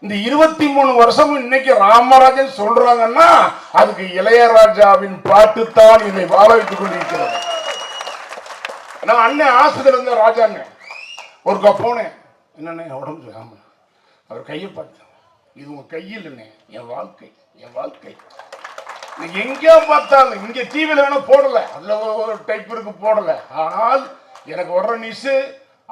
இந்த 23 வருஷமும் இன்னைக்கு ராமராஜன் சொல்றாங்கன்னா அதுக்கு இளையராஜாவின் பாட்டு தான் என்னை வாழ வைத்துக் கொண்டிருக்கிறது. நான் அண்ணன் ஆசிரியர் இருந்த ராஜாங்க ஒருக்கா போனேன். என்னண்ணே உடம்பு ஆமா, அவர் கையை பார்த்தேன். இது உங்க கையில் என்ன, என் வாழ்க்கை, என் வாழ்க்கை. எங்கேயோ பார்த்தாலும் இங்க டிவியில வேணா போடல, அதுல ஒரு டைப் இருக்கு போடல. ஆனால் எனக்கு வர்ற நியூஸ்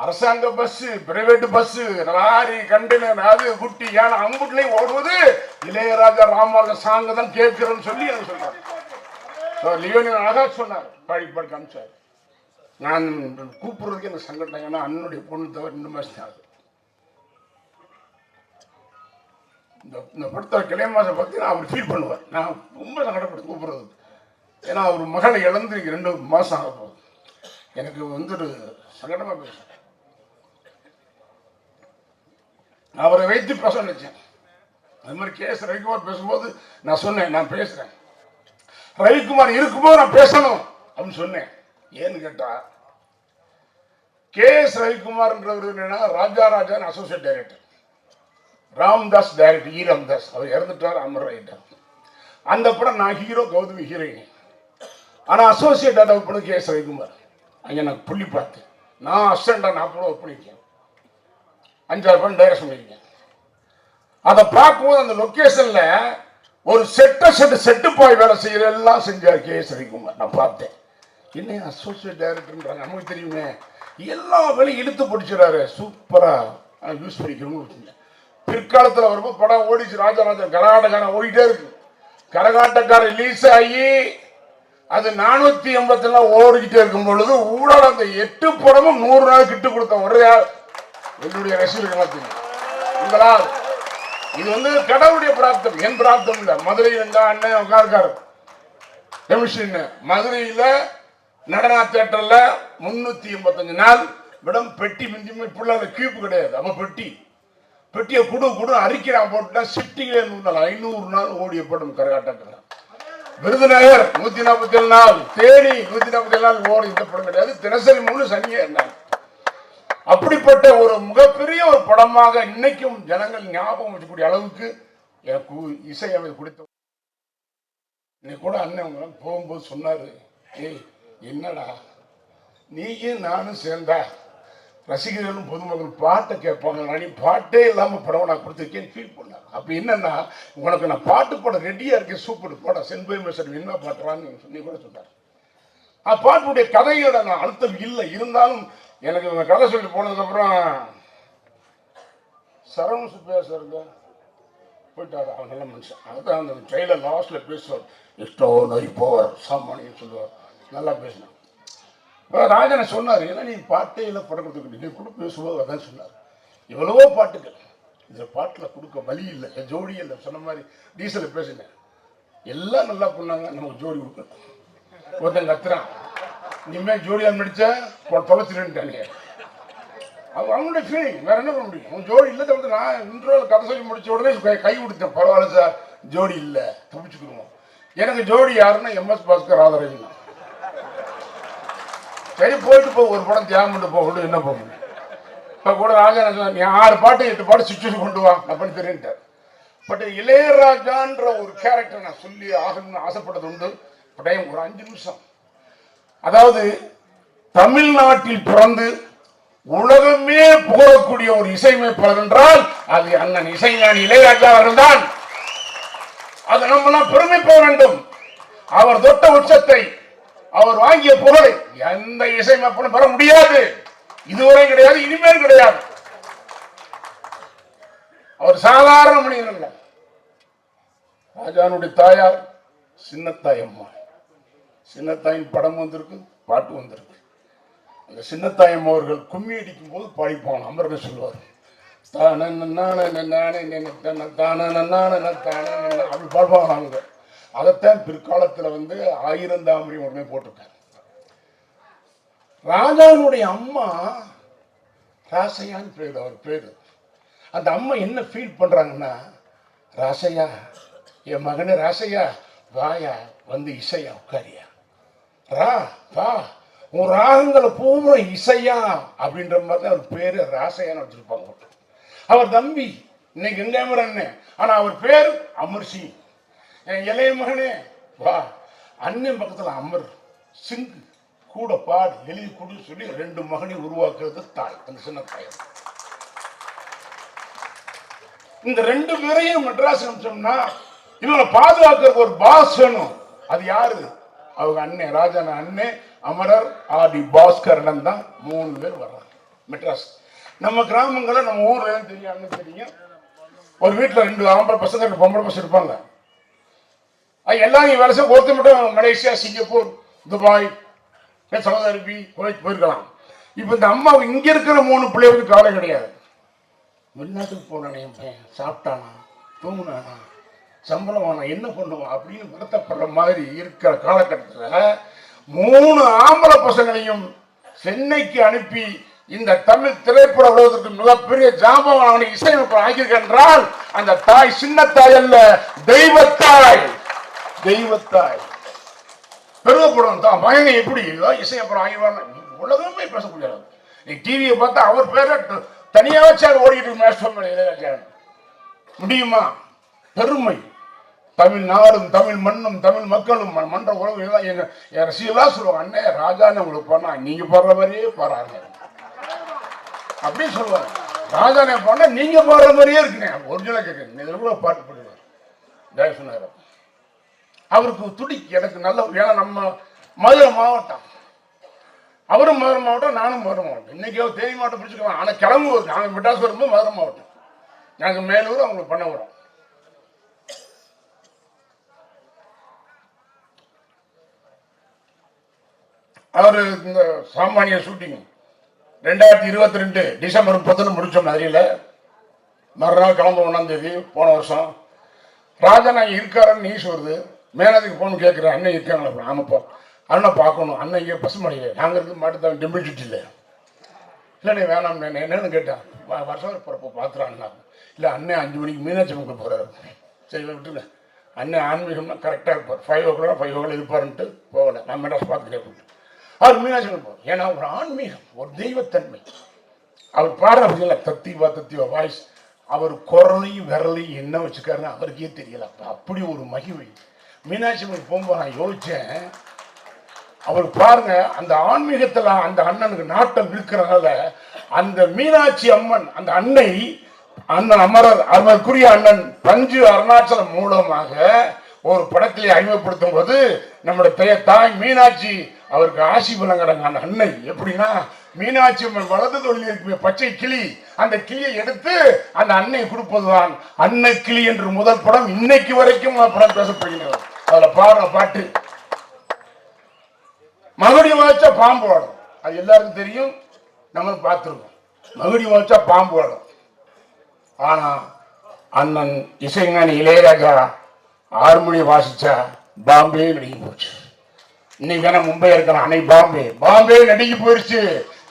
அரசாங்க bus, private bus, lorry, container, அது குட்டி யானை அங்குட்லையும் ஓடுவது இளையராஜா ராமராஜன் சாங்க தான் கேட்கிறேன்னு சொல்லி எனக்கு சொன்னார். லியோனியன் அழகா சொன்னார், பாடி பாடி காமிச்சார். நான் கூப்பிடுறதுக்கு எனக்கு சங்கடம். ஏன்னா அண்ணனுடைய பொண்ணு தவிர 2 மாசம் ஆகுது. இந்த படத்தை கிளைமாசம் பார்த்தீங்கன்னா அவர் ஃபீல் பண்ணுவார். நான் ரொம்ப சங்கடப்பட்டு கூப்பிடுறது. ஏன்னா அவர் மகளை இழந்து 2 மாசம் ஆக போகுது. எனக்கு ஒரு சங்கடமா பேச, அவரை வைத்து பேச நினைச்சேன். அது மாதிரி கேஸ் ரவிக்குமார் பேசும்போது நான் சொன்னேன், நான் பேசுறேன், ரவிக்குமார் இருக்கும்போது நான் பேசணும் அப்படின்னு சொன்னேன். ஏன்னு கேட்டா, கேஎஸ் ரவிக்குமார்ன்றவர் என்னன்னா Rajarajan associate director, Ramdas director, Ramdas அவர் இறந்துட்டார், அமர் ஆயிட்டார். அந்த படம் நான் ஹீரோ, கௌதமி ஹீரோயின். ஆனா அசோசியேட் டைரக்டர் பண்ண கேஎஸ் ரவிக்குமார். அங்கே நான் புள்ளி பார்த்தேன். நான் அசிஸ்டண்டா 40 ஒர்க் பண்ணியிருக்கேன், 5-6 படம் டைரக்ஷன் பண்ணியிருக்கேன். அதை பார்க்கும்போது அந்த லொக்கேஷன்ல ஒரு செட்டுப்பாய் வேலை செய்யற எல்லாம் செஞ்சார் கேஎஸ் ரவிக்குமார். நான் பார்த்தேன், என்ன அசோசியேட் டைரக்டர்ன்றாங்க, நமக்கு தெரியுமே, எல்லா வேலையும் இழுத்து பிடிச்சிடாரு, சூப்பரா யூஸ் பண்ணிக்கணும். பிற்காலத்தில் வரும்போது படம் ஓடிச்சு, ராஜாராஜன் கரகாட்டக்காரன் ஓடிட்டே இருக்கு. கரகாட்டக்காரன் ரிலீஸ் ஆகி அது 480 ஓடிக்கிட்டே இருக்கும் பொழுது ஊழல் அந்த 8 படமும் 100 நாள் கிட்டு கொடுத்த ஒரே என்னுடைய ரசிகர்கள். உங்களால் இது கடவுளுடைய பிராப்தம், என் பிராப்தம் இல்ல. மதுரையில் இருந்தா அண்ணன் உட்கார்கார் மதுரையில நடனா தியேட்டர்ல 385 நாள் விடம் பெட்டி மிஞ்சுமே பிள்ளை கீப்பு கிடையாது. அப்ப பெட்டியை குடு அறிக்கிறான் போட்டுட்டா ஷிஃப்டிங்ல 500 நாள் ஓடிய படம் கரகாட்டக்காரன். விருதுநகர் 147 நாள், தேனி 147 நாள் ஓடி இந்த படம் கிடையாது. தினசரி 3 சனியே இருந்தாங்க. அப்படிப்பட்ட ஒரு மிகப்பெரிய ஒரு படமாக இன்னைக்கும் ஜனங்கள் ஞாபகம் வச்சக்கூடிய அளவுக்கு எனக்கு இசையமை கொடுத்த. இன்னைக்கு கூட அண்ணன் போகும்போது சொன்னாரு, ஏய் என்னடா நீயும் நானும் சேர்ந்தா ரசிகர்களும் பொதுமக்கள் பாட்டை கேட்பாங்க, நீ பாட்டே இல்லாம படம் நான் கொடுத்துருக்கேன்னு ஃபீல் பண்ணார். அப்ப என்னன்னா, உனக்கு நான் பாட்டு பாட ரெடியா இருக்கேன், சூப்பர் பாட சென்பை மேசர் என்ன பாட்டுறான்னு சொல்லி கூட சொன்னார். பாட்டுடைய கதையோட நான் அழுத்தம் இல்லை, இருந்தாலும் எனக்கு இவங்க கதை சொல்லி போனதுக்கு அப்புறம் சரவண சுப்பையா சாருங்க போயிட்டாரு. அவன் நல்ல மனுஷன். அதுதான் அந்த ட்ரெயிலர் லாஸ்ட்ல பேசுவார், எஸ்டோ நோய் போவார் சாமானின்னு சொல்லுவார், நல்லா பேசினான். ராஜனை சொன்னார், ஏன்னா நீ பாட்டே இல்லை படம் கொடுத்துக்கிட்டு நீ கூட பேசும்போது அதான் சொன்னார். எவ்வளவோ பாட்டுகள் இந்த பாட்டில் கொடுக்க வழி இல்லை, ஜோடி இல்லை. சொன்ன மாதிரி டீசல் பேசினேன், எல்லாம் நல்லா பண்ணாங்க, நமக்கு ஜோடி கொடுக்க. ஒருத்தன் கத்துறான், இனிமேல் ஜோடியாக நடிச்சா தொலைச்சிருந்துட்டாங்க. அவனுடைய ஃபீலிங், வேற என்ன பண்ண முடியும். அவன் ஜோடி இல்லை தவிர்த்து நான் இன்ட்ரோவில் கதை சொல்லி முடிச்ச உடனே கை கொடுத்தேன், பரவாயில்ல சார் ஜோடி இல்லை தப்பிச்சுக்கிடுவோம். எனக்கு ஜோடி யாருன்னா MS பாஸ்கர், ராதாரவி. சரி போயிட்டு போ, ஒரு படம் தியாகம் பண்ணி போகணும், என்ன போக முடியும். இப்போ கூட ராஜா நீ 6 பாட்டு 8 பாட்டு சுச்சுவேஷன் கொண்டு வா அப்படின்னு தெரியுன்ட்டார். பட் இளையராஜான்ற ஒரு கேரக்டர் நான் சொல்லி ஆகணும்னு ஆசைப்பட்டது உண்டு. டைம் ஒரு 5 நிமிஷம். அதாவது தமிழ்நாட்டில் பிறந்து உலகமே புகழக்கூடிய ஒரு இசையமைப்பாளர் என்றால் அது அண்ணன் இசைஞானி இளையராஜா அவர்கள் தான். அது நம்மளாம் பெருமைப்பட வேண்டும். அவர் தொட்ட உச்சத்தை, அவர் வாங்கிய புகழை எந்த இசையமைப்பாளரும் பெற முடியாது, இதுவரை கிடையாது, இனிமேல் கிடையாது. அவர் சாதாரண மனிதன் அல்ல. ராஜானுடைய தாயார் சின்னத்தாய் அம்மா. சின்னத்தாயின் படம் வந்திருக்கு, பாட்டு வந்திருக்கு. அந்த சின்னத்தாயம் அவர்கள் கும்மி அடிக்கும் போது பாடிப்பான், அமரன் சொல்லுவார், அப்படி பாடுவாங்க. அதைத்தான் பிற்காலத்தில் 1000 தாமரை உடனே போட்டிருக்காங்க. ராஜாவுடைய அம்மா ராசையான்னு பேரு, அவர் பேரு. அந்த அம்மா என்ன ஃபீல் பண்றாங்கன்னா, ராசையா என் மகனே, ராசையா வாயா இசையா உட்காரியா, ரா வா உன் ராகங்களை பூரா இசையா அப்படின்ற மாதிரி அவர் பேரு ராசையான்னு வச்சிருப்பாங்க. அவர் தம்பி இன்னைக்கு எங்க அண்ணன், ஆனா அவர் பேர் அமர்சிங். என் இளைய மகனே வா, அண்ணன் பக்கத்துல அமர் சிங் கூட பாடு எழுதி கொடு சொல்லி 2 மகனை உருவாக்குறது தாய், அந்த சின்ன தாய். இந்த 2 பேரையும் மெட்ராஸ் அனுப்பிச்சோம்னா இவங்களை பாதுகாக்கிறதுக்கு ஒரு பாஸ் வேணும். அது யாரு? அவங்க அண்ணன் ராஜான அண்ணன் அமரர் ஆதி பாஸ்கரன் தான் 3 பேர் வர்றாங்க மெட்ராஸ். நம்ம கிராமங்களில் நம்ம ஊர்ல தெரியும், அண்ணன் தெரியும், ஒரு வீட்டில் 2 ஆம்பளை பசங்க 2 பொம்பளை பசங்க இருப்பாங்க. எல்லாம் வேலை செய்ய ஒருத்தர் மட்டும் Malaysia, Singapore, Dubai, Saudi Arabia, Kuwait போயிருக்கலாம். இப்போ இந்த அம்மா இங்க இருக்கிற 3 பிள்ளைகளுக்கு காலை கிடையாது. வெளிநாட்டுக்கு போனானே பையன், சாப்பிட்டானா, தூங்கினானா, சம்பளம் ஆனா, என்ன பண்ணுவான் அப்படின்னு வருத்தப்படுற மாதிரி இருக்கிற காலகட்டத்தில் 3 ஆம்பளை பசங்களையும் சென்னைக்கு அனுப்பி இந்த தமிழ் திரைப்பட உலகத்திற்கு மிகப்பெரிய ஜாம்பவான இசையமைப்பு ஆகியிருக்கின்றால் அந்த தாய் சின்ன தாய் அல்ல, தெய்வத்தாய். தெய்வத்தாய் பெருகப்படும் தான் மகனை எப்படி இசையப்புறம் ஆகிடுவாங்க உலகமே பேசக்கூடியது. நீ டிவியை பார்த்தா அவர் பேர தனியா வச்சு ஓடிக்கிட்டு மேட்ச் முடியுமா? பெருமை. தமிழ்நாடும் தமிழ் மண்ணும் தமிழ் மக்களும் மன்ற உலகம் என் ரசிகர்களா சொல்லுவாங்க, அண்ணே ராஜான்னு உங்களுக்கு பண்ணா நீங்க பாடுற மாதிரியே பாடுறாங்க அப்படின்னு சொல்லுவாங்க. ராஜானே பாடினா நீங்க பாடுற மாதிரியே இருக்குங்க. ஒரிஜினலா கேட்குறேன் பாட்டு போடுவார் ஜெயசுந்தர். அவருக்கு துடி எனக்கு நல்ல, ஏன்னா நம்ம மதுரை மாவட்டம், அவரும் மதுரை மாவட்டம், நானும் மதுரை மாவட்டம். இன்னைக்கு தேனி மாவட்டம் பிடிச்சிக்கலாம். ஆனால் கிளம்புவோம் நாங்கள் மெட்ராஸ் வரும்போது மதுரை மாவட்டம், நாங்கள் மேலூர், அவங்களுக்கு பண்ண வரோம். அவர் இந்த சாமானிய ஷூட்டிங் 2022 டிசம்பர் 30 முடிச்சோம் மதுரையில். மறுநாள் கிளம்ப 1ஆம் தேதி போன வருஷம். ராஜா நான் இருக்காருன்னு நியூஸ் வருது. மேனதுக்கு போகணும் கேட்குறேன், அண்ணன் இருக்காங்களா? ஆமாப்பா, அண்ணன் பார்க்கணும். அண்ணன் இங்கே பசுமடையில் நாங்கள் இருக்கு மாட்டுத்தான் டெம்பிள் இல்லை. இல்லைண்ணே வேணாம் என்னன்னு கேட்டேன். வருஷம் பிறப்போ பார்த்துறான்னா இல்லை அண்ணன் 5 மணிக்கு மீனாட்சி அம்மனுக்கு போகிறாரு. சரி விட்டுல, அண்ணன் ஆன்மீகம்னா கரெக்டாக இருப்பார். 5 o'clock 5 o'clock இருப்பாருன்ட்டு போகலை. நான் மெட்ராஸ் பார்த்துட்டே அவர் மீனாட்சி அம்மன் போவார். ஏன்னா ஒரு ஆன்மீகம், ஒரு தெய்வத்தன்மை. அவர் பாடுற தத்திவா வாய்ஸ், அவர் குரலையும் விரலையும் என்ன வச்சுக்காருன்னு அவருக்கே தெரியல. அப்படி ஒரு மகிமை. மீனாட்சி அம்மன் போகும்போது நான் யோசிச்சேன், அவர் பாருங்க அந்த ஆன்மீகத்தில் அந்த அண்ணனுக்கு நாட்டம் இருக்கிறதுனால அந்த மீனாட்சி அம்மன் அந்த அன்னை அண்ணன் அமரர் அதற்குரிய அண்ணன் பஞ்சு அருணாச்சலம் மூலமாக ஒரு படத்திலே அறிமுகப்படுத்தும் போது நம்முடைய தாய் மீனாட்சி அவருக்கு ஆசி வழங்குறாங்க. அந்த அன்னை எப்படின்னா, மீனாட்சி அம்மன் வலது தொழில் இருக்குமே பச்சை கிளி, அந்த கிளியை எடுத்து அந்த அன்னை கொடுப்பதுதான் அன்னை கிளி என்று முதல் படம் இன்னைக்கு வரைக்கும் படம் பேசப்படுகிறது. அதுல பாடுற பாட்டு மகுடி வச்சா பாம்பு வாடும், அது எல்லாருக்கும் தெரியும், நம்ம பார்த்துருக்கோம். மகுடி வச்சா பாம்பு வாடும். ஆனா அண்ணன் இசைஞானி இளையராஜா ஹார்மோனியம் வாசிச்சா பாம்பே நடுங்கி போச்சு. இன்னைக்கு வேணா மும்பை இருக்கலாம், அன்னைக்கு பாம்பே நடுங்கி போயிடுச்சு.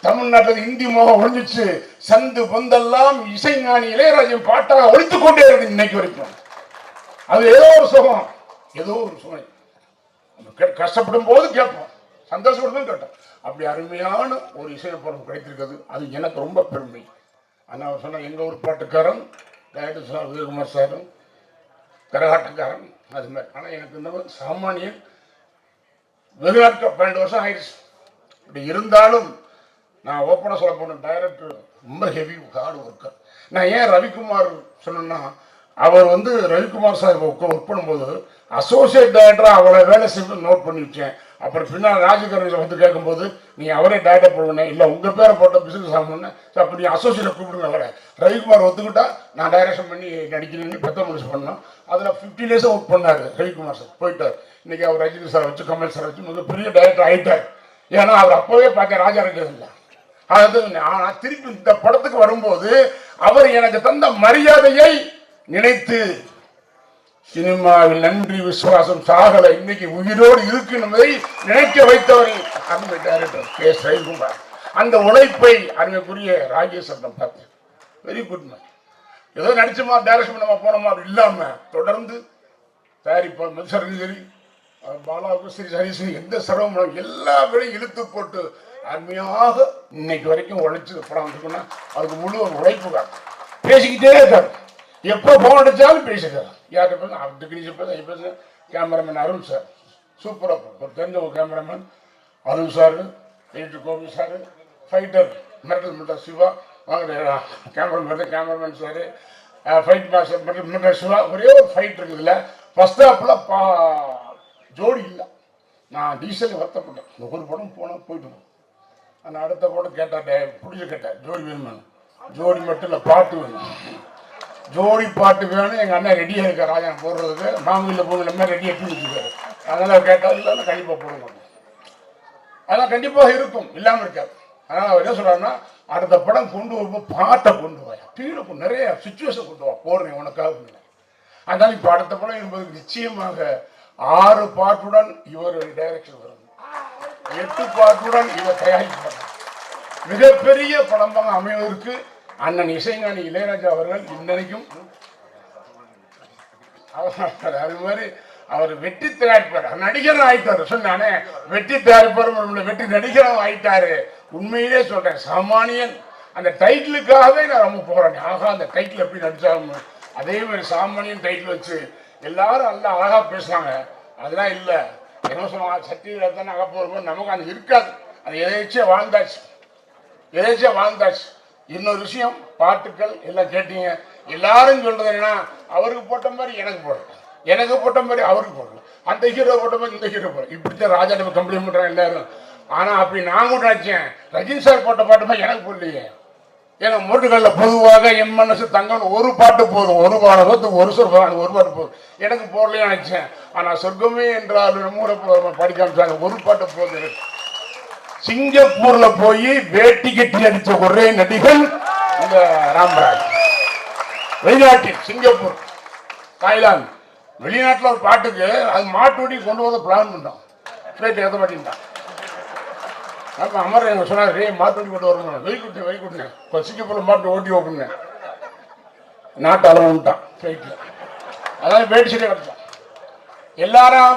தமிழ்நாட்டில் இந்தி மோகம் ஒழிஞ்சிச்சு. சந்து பொந்தெல்லாம் இசைஞானி இளையராஜன் பாட்டாக ஒழித்துக் கொண்டே இருக்கு இன்னைக்கு வரைக்கும். அது ஏதோ ஒரு சுகம், ஏதோ ஒரு சுமை. கஷ்டப்படும் போது கேட்போம், சந்தோஷப்படும் கேட்டோம். அப்படி அருமையான ஒரு இசையமைப்பாளர் கிடைத்திருக்கிறது. அது எனக்கு ரொம்ப பெருமை. ஆனால் அவர் சொன்ன எங்கள் ஊர் பாட்டுக்காரன் டைரக்டர் சார் உதயகுமார் சாரும் கரகாட்டக்காரன் அது மாதிரி. ஆனால் எனக்கு இந்த சாமானியன் வெகு நாட்கள் 12 வருஷம் ஆயிடுச்சு. இப்படி இருந்தாலும் நான் ஓப்பனாக சொல்ல போன டைரக்டர் ரொம்ப ஹெவி ஹார்டு ஒர்க்கர். நான் ஏன் ரவிக்குமார் சொன்னேன்னா, அவர் ரவிக்குமார் சார் ஒர்க் பண்ணும்போது அசோசியேட் டைரக்டராக அவளை வேலை செஞ்சு நோட் பண்ணி வச்சேன். அப்புறம் பின்னால் ராஜகரணியில் கேட்கும்போது நீ அவரே டைரக்டர் போடுவேன், இல்லை உங்கள் பேரை போட்ட பிசினஸ் ஆகணுன்னு. அப்படி அசோசியேட்டை கூப்பிடுங்க அவரை. ரவிக்குமார் ஒத்துக்கிட்டா நான் டைரக்ஷன் பண்ணி நடிக்கணும்னு 10 நிமிஷம் பண்ணோம். அதில் 15 days ஒர்க் பண்ணார் ரவிக்குமார் சார். போயிட்டார். இன்னைக்கு அவர் ரஜினி சார் வச்சு கமல் சார் வச்சு மிகப்பெரிய டைரக்டர் ஆகிட்டார். ஏன்னா அவர் அப்போவே பார்க்க ராஜா இருக்கிறதில்லை. அதாவது ஆனால் திருப்பி இந்த படத்துக்கு வரும்போது அவர் எனக்கு தந்த மரியாதையை நினைத்து சினிமாவில் நன்றி விசுவாசம் சாகலை, இன்னைக்கு உயிரோடு இருக்கு என்பதை நினைக்க வைத்தவர் அருமை டைரக்டர் கே.எஸ். ரவிக்குமார். அந்த உழைப்பை அருமைக்குரிய ராஜேஷ் பார்த்தேன். Very good man. ஏதோ நடிச்சோமா டைரக்ஷன் பண்ணமா போனோமா அப்படி இல்லாம தொடர்ந்து தயாரிப்பார் மதுசரன் சரி, பாலாவுக்கும் சரி, சரி எந்த சிரமம் எல்லா வேலையும் இழுத்து போட்டு அருமையாக இன்னைக்கு வரைக்கும் உழைச்சு படம் வந்துருக்குன்னா அதுக்கு முழு உழைப்பு தான். பேசிக்கிட்டே இருக்காரு. எப்போ போன் அடிச்சாலும் பேசிக்கிறார். யார்கிட்ட பேச டெக்னீஷியன் பேச கேமராமேன் அருண் சார் சூப்பராக ஒரு தெரிஞ்ச ஒரு cameraman Arun sir, editor Gopi sir, fighter Mirattal Siva வாங்க கேமராமேன் சார், ஃபைட் மாஸ்டர் மிரட்டல் சிவா. ஒரே ஒரு ஃபைட் இருக்குதுல்ல ஃபர்ஸ்ட் ஹாஃப்ல ஜோடி இல்லை. நான் டீசல் வருத்தப்பட்டேன். இந்த ஒரு படம் போனால் போயிட்டு ஆனால் அடுத்த படம் கேட்டேன் பிடிச்சி கேட்டேன் ஜோடி வேணுமான்னு. ஜோடி மட்டும் இல்லை பாட்டு வேணும், ஜோடி பாட்டு வேணும். எங்கள் அண்ணன் ரெடியாக இருக்கார் ராஜா போடுறதுக்கு. மாமியில் போகிற மாதிரி ரெடியாக வச்சுருக்காரு. அதனால் கேட்டால் இல்லைன்னா கண்டிப்பாக போடுங்க. அதெல்லாம் கண்டிப்பாக இருக்கும், இல்லாமல் இருக்காது. அதனால் அவர் என்ன சொல்கிறாருன்னா அடுத்த படம் கொண்டு வரும்போது பாட்டை கொண்டு வா, கீழே நிறைய சுச்சுவேஷன் கொண்டு வா, போடுறேன் உனக்காக. அதனால் இப்போ அடுத்த படம் என்பது நிச்சயமாக 6 பாட்டுடன் இவர் டைரக்ஷன் வரும், 8 பாட்டுடன் இவர் தயாரிப்பார். மிகப்பெரிய படமாக அமைவதற்கு அண்ணன் இசைஞானி இளையராஜா அவர்கள் இன்னைக்கும் அது மாதிரி அவர் வெற்றி தயாரிப்பார், நடிகரும் ஆயிட்டாரு. சொன்னானே வெற்றி தயாரிப்பார், வெற்றி நடிகரும் ஆயிட்டாரு. உண்மையிலே சொல்றேன், சாமானியன் அந்த டைட்டிலுக்காகவே நான் ரொம்ப போறேன். ஆகா அந்த டைட்டில் எப்படி நடிச்சாலும் அதே மாதிரி சாமானியன் டைட்டில் வச்சு எல்லாரும் நல்லா அழகா பேசுறாங்க. அதெல்லாம் இல்லை, என்ன சொல்லுவாங்க சட்டியில் தானே அக போகும்போது நமக்கு அது இருக்காது. அது எதேச்சியா வாழ்ந்தாச்சு, எதேச்சியா வாழ்ந்தாச்சு. இன்னொரு விஷயம், பாட்டுக்கள் எல்லாம் கேட்டீங்க. எல்லாரும் சொல்றது என்னன்னா அவருக்கு போட்ட மாதிரி எனக்கு போடுறேன், எனக்கு போட்ட மாதிரி அவருக்கு போடணும், அந்த ஹீரோ போட்ட மாதிரி இந்த ஹீரோ போடுறேன். இப்படித்தான் ராஜா நம்ம கம்ப்ளைண்ட் பண்றாங்க எல்லாரும். ஆனா அப்படி நான் கூட நினைச்சேன் ரஜினி சார் போட்ட பாட்டு மாதிரி எனக்கு போடலையே. ஏன்னா மோட்டுகளில் பொதுவாக என் மனசு தங்கம் ஒரு பாட்டு போதும், ஒரு பாடத்துக்கு ஒரு சொல் ஒரு பாட்டு போதும், எனக்கு போடலையே நினைச்சேன். ஆனா சொர்க்கமே என்றால் நம்ம படிக்காம ஒரு பாட்டு போதும். சிங்கப்பூர்ல போய் வேட்டி கட்டி அடிச்ச ஒரே நடிகர் இந்த ராமராஜ். வெளிநாட்டில் சிங்கப்பூர், தாய்லாந்து, வெளிநாட்டில் ஒரு பாட்டுக்கு அது மாட்டு வண்டி கொண்டு வந்து பிளான் பண்ணோம், ஃபிளைட் ஏற்ற மாட்டேன்ட்டான். அப்போ அமர் எங்க சொன்னார், மாட்டு வண்டி கொண்டு வரணும், வெயிக்குட்டேன் இப்போ சிங்கப்பூர்ல மாட்டு ஓட்டி ஓப்பினேன், நாட்டு அளவுட்டான் ஃபிளைட்டில். அதாவது வேட்டி சரி கிடைச்சான். எல்லாரும்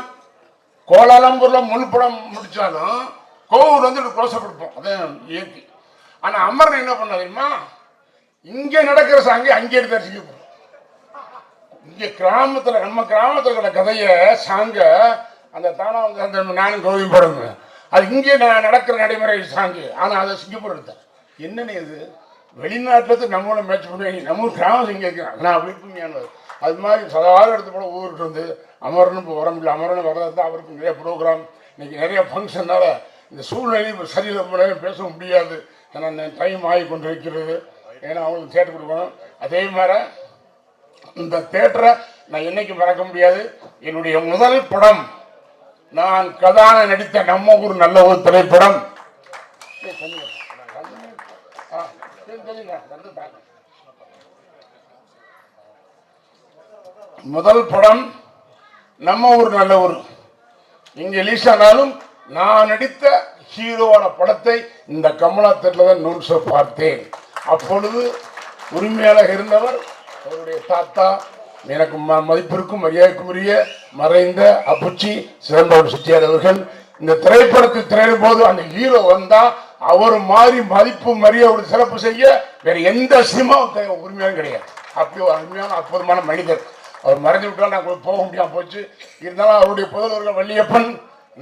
கோலாலம்பூர்ல முன்படம் முடிச்சாலும் கோவூர் வந்து க்ளோஸ்அப் கொடுப்போம், அதான் இயற்கை. ஆனா அமர் என்ன பண்ண தெரியுமா, இங்க நடக்கிற சாங்கி அங்கே எடுத்து சிங்கப்பூர். இங்க கிராமத்துல நம்ம கிராமத்துல இருக்கிற கதைய சாங்க அந்த தானா வந்து அந்த நானும் கோவி படங்க அது இங்கே நடக்கிற நடைமுறை சாங்கு. ஆனா அதை சிங்கப்பூர் எடுத்தேன். என்னன்னு இது வெளிநாட்டுல இருந்து நம்மளும் மேட்ச் பண்ணுவாங்க, நம்ம கிராமம் இங்கே இருக்கிறாங்க. நான் விருப்பமையானது அது மாதிரி சதாரம் எடுத்து போல ஊருக்கு வந்து அமரனும் இப்போ வர முடியல. அமரனும் வரதான் அவருக்கு நிறைய ப்ரோக்ராம், இன்னைக்கு நிறைய ஃபங்க்ஷனால இந்த சூழ்நிலை சரியில் ரொம்ப நேரம் பேச முடியாது. ஏன்னா டைம் ஆகி கொண்டு இருக்கிறது, ஏன்னா அவங்களுக்கு தேட்டர் கொடுக்கணும். அதே மாதிரி இந்த தேட்டரை நான் என்னைக்கு மறக்க முடியாது. என்னுடைய முதல் படம் நான் கதான நடித்த நம்ம ஊர் நல்ல ஒரு திரைப்படம். முதல் படம் நம்ம ஊர் நல்ல ஊர். இங்க ரிலீஸ் ஆனாலும் நான் நடித்த ஹீரோவான படத்தை இந்த கமலா தேட்டர்ல தான் நூல்ஸை பார்த்தேன். அப்பொழுது உரிமையாளர் இருந்தவர் அவருடைய தாத்தா, எனக்கு மதிப்பிற்கும் மரியாதைக்கும் உரிய மறைந்த அப்புச்சி சிதம்பரம் செட்டியார் அவர்கள். இந்த திரைப்படத்தில் திரையிடும் போது அந்த ஹீரோ வந்தா அவர் மாதிரி மதிப்பு மரியாதை சிறப்பு செய்ய வேற எந்த சினிமாவும் உரிமையாலும் கிடையாது. அப்படி ஒரு அருமையான அற்புதமான மனிதர். அவர் மறைந்து விட்டால் நாங்கள் போக முடியாம போச்சு. இருந்தாலும் அவருடைய புதல்வர்கள் வள்ளியப்பன்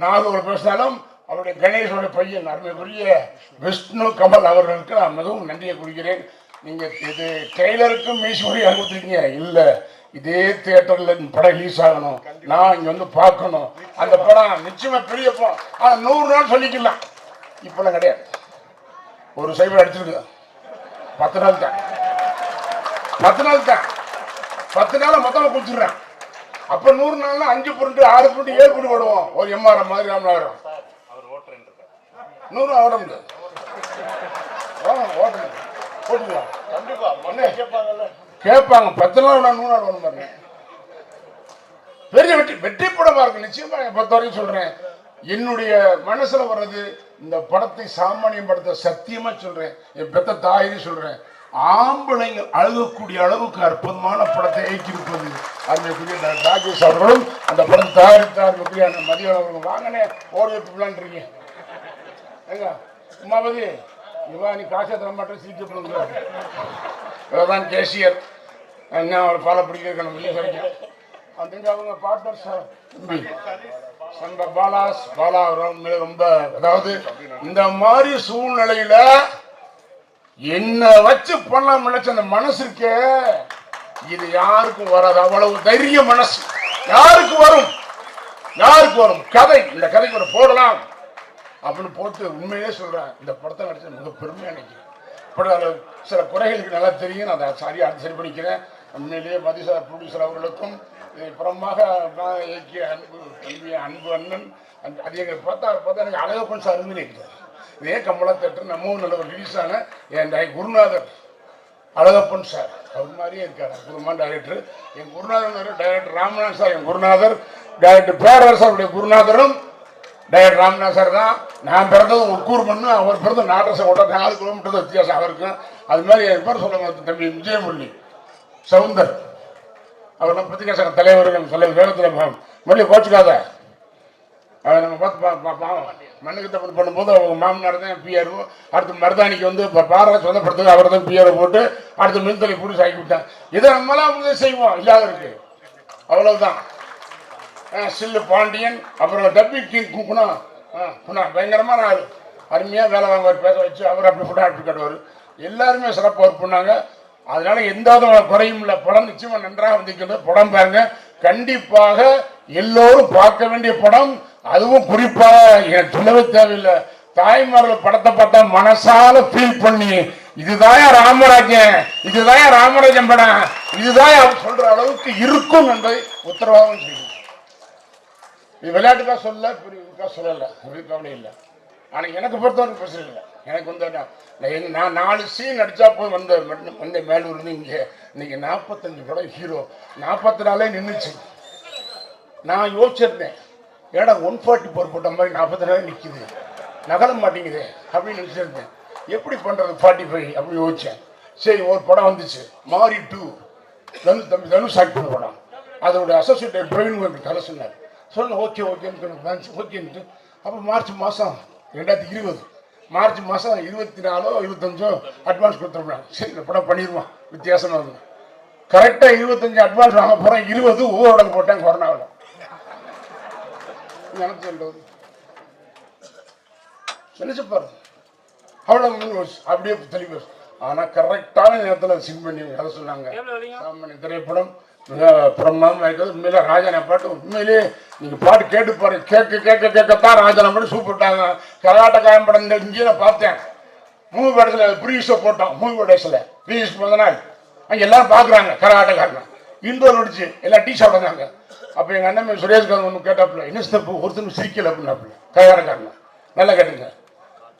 நாகூர் பேசினாலும் அவருடைய கணேசோட பையன் அருமைக்குரிய விஷ்ணு கமல் அவர்களுக்கு நான் மிகவும் நன்றியை குறிக்கிறேன். நீங்க இது ட்ரெய்லருக்கும் மீசுமொழி அனுப்பிச்சிருக்கீங்க, இல்லை இதே தியேட்டர்ல படம் ரிலீஸ் ஆகணும், நான் இங்க வந்து பார்க்கணும். அந்த படம் நிச்சயமா பெரிய படம். ஆனா 100 நாள் சொல்லிக்கலாம், இப்பெல்லாம் கிடையாது. ஒரு சைபர் அடிச்சிருக்கு 10 நாள் தான், 10 நாள் தான், 10 நாள் மொத்தமா குடிச்சிடுறேன். அப்ப 100 நாள்னா 5 புரிண்டு 6 புரிண்டு 7 புரிண்டு போடுவோம். ஒரு எம்ஆர்எம் மாதிரி ராமநாதரம் 100 ஓட முடியாது. கேட்பாங்க 10 நாள் 100 நாள் ஒண்ணு பாருங்க. பெரிய வெற்றி படமா இருக்கு நிச்சயமா. பொறுத்த வரைக்கும் சொல்றேன், என்னுடைய மனசுல வர்றது இந்த படத்தை சாமானியம் படத்தை சத்தியமா சொல்றேன், என் பெத்த தாயின்னு சொல்றேன். ஆம்பளைங்க அழுகக்கூடிய அளவுக்கு அற்புதமான படத்தை இயக்கியிருப்பது அருமைக்குரிய ராஜேஷ் அவர்களும் அந்த படம் தயாரித்தார் மதியம் அவர்கள். வாங்கினே ஓடி வைக்கலான்றீங்க எங்க உமாபதி இவா நீ காசை தர மாட்டேன் சீக்கிரம் கேசியர் என்ன அவரை ஃபாலோ பிடிக்கணும் வந்து அவங்க பார்ட்னர் சார் சம்ப பாலா ரொம்ப, அதாவது இந்த மாதிரி சூழ்நிலையில என்ன வச்சு பண்ணலாம் நினைச்ச அந்த மனசு இருக்கே, இது யாருக்கும் வராது. அவ்வளவு தைரிய மனசு யாருக்கு வரும்? யாருக்கு வரும்? கதை, இந்த கதைக்கு ஒரு போடலாம் அப்படின்னு போட்டு உண்மையிலே சொல்றேன். இந்த படத்தை நடிச்ச மிக பெருமையா நினைக்கிறேன். படம் சில குறைகளுக்கு நல்லா தெரியும், நான் அதை சரியா சரி பண்ணிக்கிறேன். உண்மையிலேயே மதிசார் ப்ரொடியூசர் அவர்களுக்கும் புறமாக இயக்கிய அன்பு அண்ணன் அது எங்களை பார்த்தா எனக்கு அழகப்பன் சார் இருக்குது. இதே கமலா தேட்டர் நம்ம ஊர் நல்ல ஒரு ரிலீஸ் ஆன என் குருநாதர் அழகப்பன் சார் அவர் மாதிரியே இருக்கார். அற்புதமான டைரக்டர். என் குருநாதர் டைரக்டர் ராமநாத் சார், என் குருநாதர் டைரக்டர் பேரரசருடைய குருநாதரும் டைரக்டர் ராமநாத் சார் தான். நான் பிறந்தது உட்கூர் பண்ணு, அவர் பிறந்த நாட்டரசை ஓட்ட 4 கிலோமீட்டர் வித்தியாசம் அவருக்கும். அது மாதிரி என் பேர் சொல்ல தம்பி விஜயமுரளி சவுந்தர் அவர்லாம் பத்திரிகை சங்க தலைவர்கள் சொல்ல வேகத்தில் மொழி கோச்சுக்காத. அவர் நம்ம பார்த்து மண்ணுக்கு தப்பு பண்ணும்போது அவங்க மாமனார் தான் பிஆர்ஓ. அடுத்து மருதாணிக்கு வந்து இப்போ பாரத சொந்தப்படுத்துக்கு அவர் தான் பிஆர்ஓ போட்டு அடுத்து மின்தலை புடிச்சு ஆக்கி விட்டான். இதை நம்மளாம் அவங்க செய்வோம், இல்லாத இருக்கு அவ்வளவுதான். சில்லு பாண்டியன், அப்புறம் டப்பி கிங் குணா பயங்கரமான ஆள். அருமையாக வேலை வாங்குவார், பேச வச்சு அவர் அப்படி ஃபுட்டாக அப்படி கட்டுவார். எல்லாருமே சிறப்பாக ஒர்க் பண்ணாங்க. அதனால எந்த குறையும் இல்லை. படம் நிச்சயமா நன்றாக வந்திருக்கிறது. படம் பாருங்க, கண்டிப்பாக எல்லோரும் பார்க்க வேண்டிய படம். அதுவும் குறிப்பாக எனக்கு சொல்லவே தேவையில்லை, தாய்மார்கள் படத்தை பார்த்தா மனசால ஃபீல் பண்ணி இதுதான் ராமராஜன், இதுதான் ராமராஜன் படம், இதுதான் அவர் சொல்ற அளவுக்கு இருக்கும் என்பதை உத்தரவாதம் செய்யும். இது விளையாட்டுக்கா சொல்ல, புரியுதுக்கா சொல்லல, கவலை இல்லை. ஆனா எனக்கு பொறுத்தவரைக்கும் பிரச்சனை இல்லை. எனக்கு வந்து நான் 4 சீன் நடிச்சா போய் வந்த மேலூர் இருந்து இங்கே இன்னைக்கு 45 படம் ஹீரோ 44 நின்றுச்சு. நான் யோசிச்சிருந்தேன், ஏடா 144 போட்ட மாதிரி 44 நிற்குது, நகர மாட்டேங்குது அப்படின்னு நினச்சிருந்தேன். எப்படி பண்ணுறது 45 அப்படி யோசிச்சேன். சரி, ஒரு படம் வந்துச்சு மாரி 2, தம்பி தனுஷ் ஆக்ட் பண்ண படம். அதோட அசோசியேட் பிரவீன் கதை சொன்னார். ஓகே ஓகேன்ட்டு அப்போ மார்ச் மாதம் 2020 மார்ச் மாதம் 24 25 அட்வான்ஸ் கொடுத்துருப்பாங்க. சரி, இந்த படம் பண்ணிடுவோம், வித்தியாசமாக இருக்கும். கரெக்டாக 25 அட்வான்ஸ் வாங்க போகிறேன், 20 ஊரோடங்கு போட்டேன் கொரோனாவில். நினைச்சு பாருங்க, அவ்வளோ அப்படியே தெளிவு. ஆனால் கரெக்டான நேரத்தில் சிங் பண்ணி அதை சொன்னாங்க. சாமானிய திரைப்படம் மிக பிரமாதமாக இருக்கிறது. உண்மையிலே ராஜான பாட்டு உண்மையிலேயே நீங்கள் பாட்டு கேட்டு பாருங்க, கேட்கத்தான் ராஜான பாட்டு சூப்பர்ட்டாங்க. கர்நாடகாயம் படம் இங்கே நான் பார்த்தேன். மூவி படத்தில் ப்ரீஸை போட்டோம். மூவி படத்தில் ப்ரீஸ் பிறந்த நாள் அங்கே எல்லாரும் பார்க்குறாங்க. கர்நாடகாரன் இண்டோர் அடிச்சு எல்லாம் டீ சாப்பிட்றாங்க. அப்போ எங்கள் அண்ணன் சுரேஷ்காந்த் ஒன்று கேட்டாப்புல, என்ன ஸ்டெப்பு ஒருத்தரும் சிரிக்கலை அப்படின்னாப்புல. கர்நாடகாரன் நல்லா கேட்டுங்க,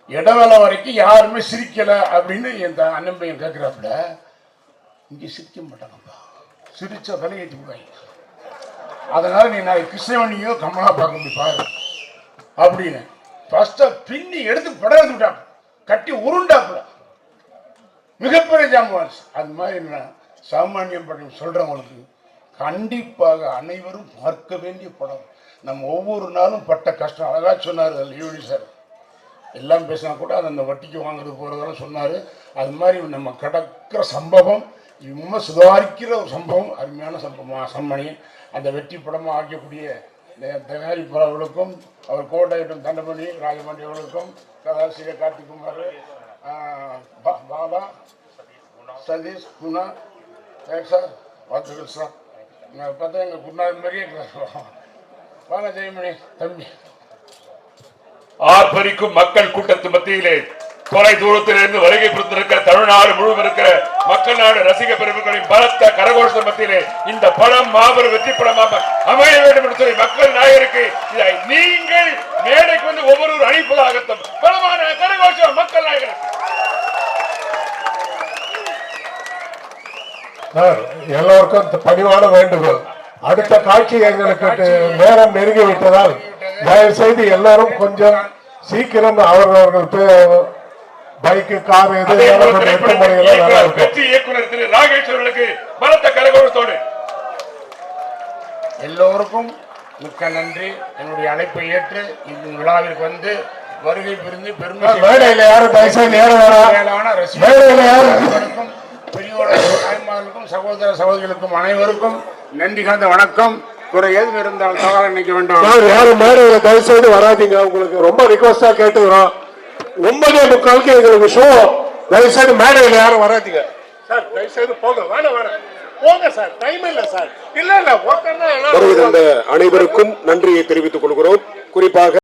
இடவேளை வரைக்கும் யாருமே சிரிக்கலை அப்படின்னு என் அண்ணன் பையன் கேட்குறாப்புல. இங்கே சிரிக்க மாட்டாங்கப்பா, சிரிச்சா விலையேற்றி விடுவாங்க. அதனால நீ நான் கிருஷ்ணவணியோ கமலா பார்க்க முடியும் பாரு அப்படின்னு ஃபர்ஸ்டா பின்னி எடுத்து படம் விட்டாப்புல, கட்டி உருண்டாப்புல. மிகப்பெரிய ஜாம்பவான்ஸ். அது மாதிரி சாமானியம் படம் சொல்றவங்களுக்கு கண்டிப்பாக அனைவரும் பார்க்க வேண்டிய படம். நம்ம ஒவ்வொரு நாளும் பட்ட கஷ்டம் அழகா சொன்னார் லியோனி சார். எல்லாம் பேசினா கூட அந்த வட்டிக்கு வாங்குறது போறதெல்லாம் சொன்னாரு. அது மாதிரி நம்ம கடக்கிற சம்பவம் ரொம்ப சுதாரிக்கிற ஒரு சம்பவம், அருமையான சம்பவம். சம்மணி அந்த வெற்றி படமாக ஆக்கக்கூடிய தயாரிப்பாளர்களுக்கும் அவர் கோடையிட்டும் தண்டமணி ராஜமணி அவர்களுக்கும் கதாசிரியர் கார்த்திகுமார், பாலா, சதீஷ், குணா சார், வாழ்த்துக்கள் சார். நான் பார்த்தா எங்கள் குருநாதர் மாதிரியே வாங்க ஜெயமணி தம்பி. ஆர்ப்பரிக்கும் மக்கள் கூட்டத்து மத்தியிலே தொலை தூரத்திலிருந்து வருகை புரிந்திருக்கிற தமிழ்நாடு முழுவதும் இருக்கிற மக்கள் நாடு ரசிக பெருமக்களின் பலத்த கரகோஷ மத்தியிலே இந்த படம் மாபெரும் வெற்றி படமாக அமைய வேண்டும் என்று சொல்லி மக்கள் நாயகருக்கு இதை நீங்கள் மேடைக்கு வந்து ஒவ்வொரு அழைப்பதாகட்டும் பலமான கரகோஷம் மக்கள் நாயகருக்கு. எல்லோருக்கும் பணிவான வேண்டுகோள். அடுத்த காட்சி எங்களுக்கு நேரம் நெருங்கி விட்டதால் தயவு செய்து எல்லாரும் கொஞ்சம் சீக்கிரம் அவர்கள் பைக்கு கார் வெற்றி இயக்குனர் திரு ராகேஷ் அவர்களுக்கு பலத்த கரகோஷத்தோடு எல்லோருக்கும் மிக்க நன்றி. என்னுடைய அழைப்பை ஏற்று இந்த விழாவிற்கு வந்து வருகை புரிந்து பெருமை பெரியோட தாய்மார்களுக்கும் சகோதர சகோதரிகளுக்கும் அனைவருக்கும் நன்றி கலந்த வணக்கம். குறை ஏதும் இருந்தால் தவறாக நினைக்க வேண்டாம். யாரும் மேடையில தயவு செய்து வராதீங்க, உங்களுக்கு ரொம்ப ரிக்வஸ்டா கேட்டுக்கிறோம். 9:45 எங்களுக்கு ஷோ. தயவு செய்து மேடையில யாரும் வராதீங்க சார். தயவு செய்து போங்க, போங்க சார், டைம் இல்ல சார். இல்ல வருகின்ற அனைவருக்கும் நன்றியை தெரிவித்துக் கொள்கிறோம். குறிப்பாக